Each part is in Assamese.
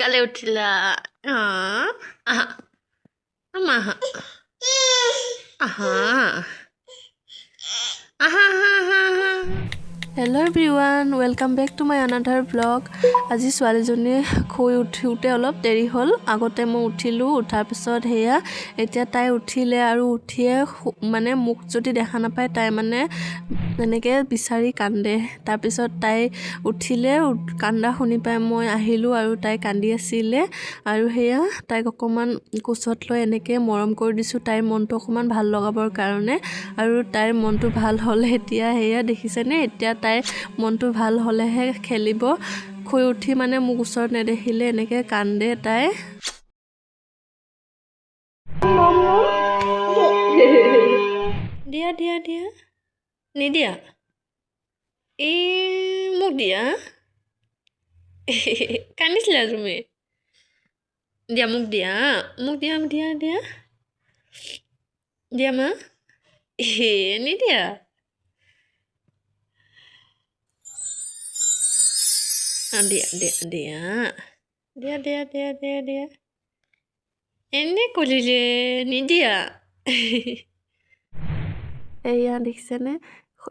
সোনকালে উঠিলা আহা আমা আহা আহা আহা আহা আহা hello' everyone welcome back to my another blog আজি ছোৱালীজনীয়ে শুই উঠোঁতে অলপ দেৰি হ'ল আগতে মই উঠিলোঁ উঠাৰ পিছত সেয়া এতিয়া তাই উঠিলে আৰু উঠিয়ে মানে মোক যদি দেখা নাপায় তাই মানে এনেকৈ বিচাৰি কান্দে তাৰপিছত তাই উঠিলে কান্দা শুনি পাই মই আহিলোঁ আৰু তাই কান্দি আছিলে আৰু সেয়া তাইক অকণমান কোচত লৈ এনেকৈ মৰম কৰি দিছোঁ তাইৰ মনটো অকণমান ভাল লগাবৰ কাৰণে আৰু তাইৰ মনটো ভাল হ'লে এতিয়া সেয়া দেখিছেনে এতিয়া তাইৰ মনটো ভাল হ'লেহে খেলিব শুই উঠি মানে মোক ওচৰত নেদেখিলে এনেকৈ কান্দে তাই দিয়া দিয়া দিয়া নিদিয়া এই মোক দিয়া কান্দিছিলা তুমি দিয়া মোক দিয়া দিয়া দিয়া দিয়া মা নিদিয়া দিয়া দিয়া দিয়া দিয়া দিয়া দিয়া দিয়া দিয়া এনে কৰিলে নিদিয়া এয়া দেখিছেনে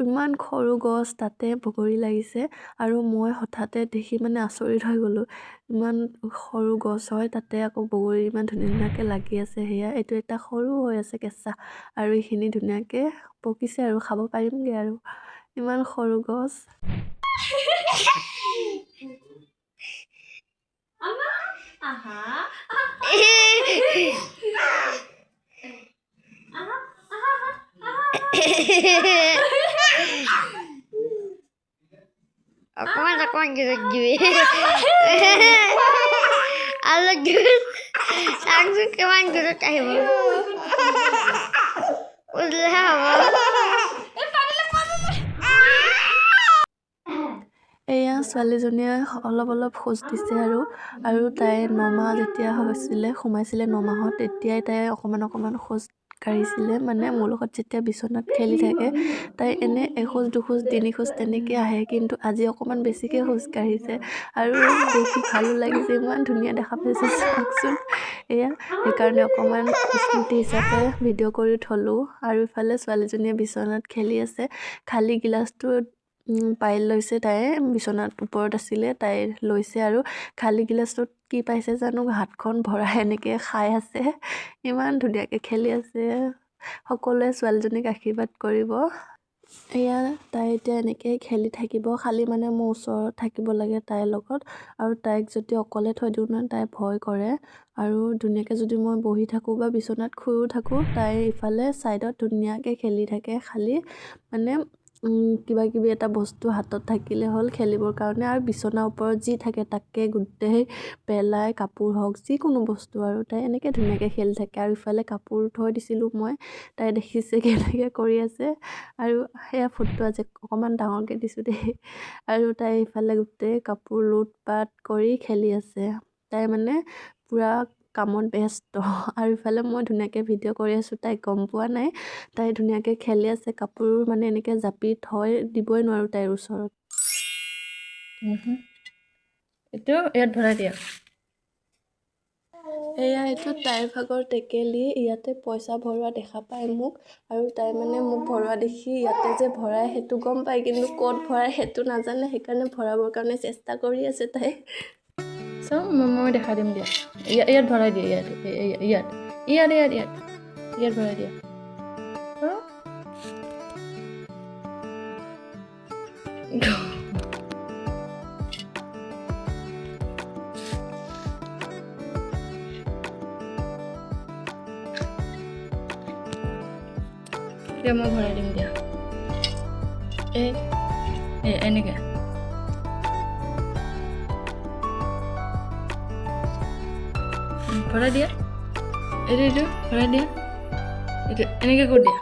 ইমান সৰু গছ তাতে বগৰী লাগিছে আৰু মই হঠাতে দেখি মানে আচৰিত হৈ গ'লোঁ ইমান সৰু গছ হয় তাতে আকৌ বগৰী ইমান ধুনীয়া ধুনীয়াকৈ লাগি আছে সেয়া এইটো এটা সৰু হৈ আছে কেঁচা আৰু এইখিনি ধুনীয়াকৈ পকিছে আৰু খাব পাৰিমগৈ আৰু ইমান সৰু গছ Aku gini. Halo Gus. Langsung kemana Gus kayak udah apa? এয়া ছোৱালীজনীয়ে অলপ অলপ খোজ দিছে আৰু তাই 9 মাহ যেতিয়া হৈছিলে সোমাইছিলে 9 মাহত তেতিয়াই তাই অকণমান খোজ কাঢ়িছিলে মানে মোৰ লগত যেতিয়া বিচনাত খেলি থাকে তাই এনে এখোজ দুখোজ তিনিখোজ তেনেকৈ আহে কিন্তু আজি অকণমান বেছিকৈ খোজ কাঢ়িছে আৰু দেখি ভালো লাগিছে ইমান ধুনীয়া দেখা পাইছে চাওকচোন এয়া সেইকাৰণে অকণমান স্মৃতি হিচাপে ভিডিঅ' কৰি থলোঁ আৰু ইফালে ছোৱালীজনীয়ে বিচনাত খেলি আছে খালী গিলাচটো পাইল লৈছে তাই বিচনাত ওপৰত আছিলে তাই লৈছে আৰু খালী গিলাচটোত কি পাইছে জানো হাতখন ভৰাই এনেকৈ খাই আছে ইমান ধুনীয়াকৈ খেলি আছে সকলোৱে ছোৱালীজনীক আশীৰ্বাদ কৰিব এয়া তাই এতিয়া এনেকৈ খেলি থাকিব খালী মানে মোৰ ওচৰত থাকিব লাগে তাইৰ লগত আৰু তাইক যদি অকলে থৈ দিওঁ নহয় তাই ভয় কৰে আৰু ধুনীয়াকৈ যদি মই বহি থাকোঁ বা বিচনাত শুইও থাকোঁ তাই ইফালে ছাইডত ধুনীয়াকৈ খেলি থাকে খালী মানে কিবা কিবি এটা বস্তু হাতত থাকিলে হ'ল খেলিবৰ কাৰণে আৰু বিচনাৰ ওপৰত যি থাকে তাকে গোটেই পেলাই কাপোৰ হওক যিকোনো বস্তু আৰু তাই এনেকৈ ধুনীয়াকৈ খেলি থাকে আৰু ইফালে কাপোৰ থৈ দিছিলোঁ মই তাই দেখিছে কেনেকৈ কৰি আছে আৰু সেয়া ফটো আজি অকণমান ডাঙৰকৈ দিছোঁ দেই আৰু তাই ইফালে গোটেই কাপোৰ লুট পাট কৰি খেলি আছে তাই মানে পূৰা কামত ব্যস্ত আৰু ইফালে মই ধুনীয়াকৈ ভিডিঅ' কৰি আছোঁ তাই গম পোৱা নাই তাই ধুনীয়াকৈ খেলি আছে কাপোৰ মানে এনেকৈ জাপি থৈ দিবই নোৱাৰোঁ তাইৰ ওচৰত এইটো ইয়াত ভৰাই দিয়া এয়া এইটো তাইৰ ভাগৰ টেকেলি ইয়াতে পইচা ভৰোৱা দেখা পায় মোক আৰু তাই মানে মোক ভৰোৱা দেখি ইয়াতে যে ভৰাই সেইটো গম পায় কিন্তু ক'ত ভৰাই সেইটো নাজানে সেইকাৰণে ভৰাবৰ কাৰণে চেষ্টা কৰি আছে তাই চাওঁ মই দেখাই দিম দিয়া ইয়াত ভৰাই দিয়া ইয়াত ভৰাই দিয়া মই ভৰাই দিম দিয়া এনেকৈ ভৰাই দিয়া এইটো ভৰাই দিয়া এইটো এনেকৈ কৰি দিয়া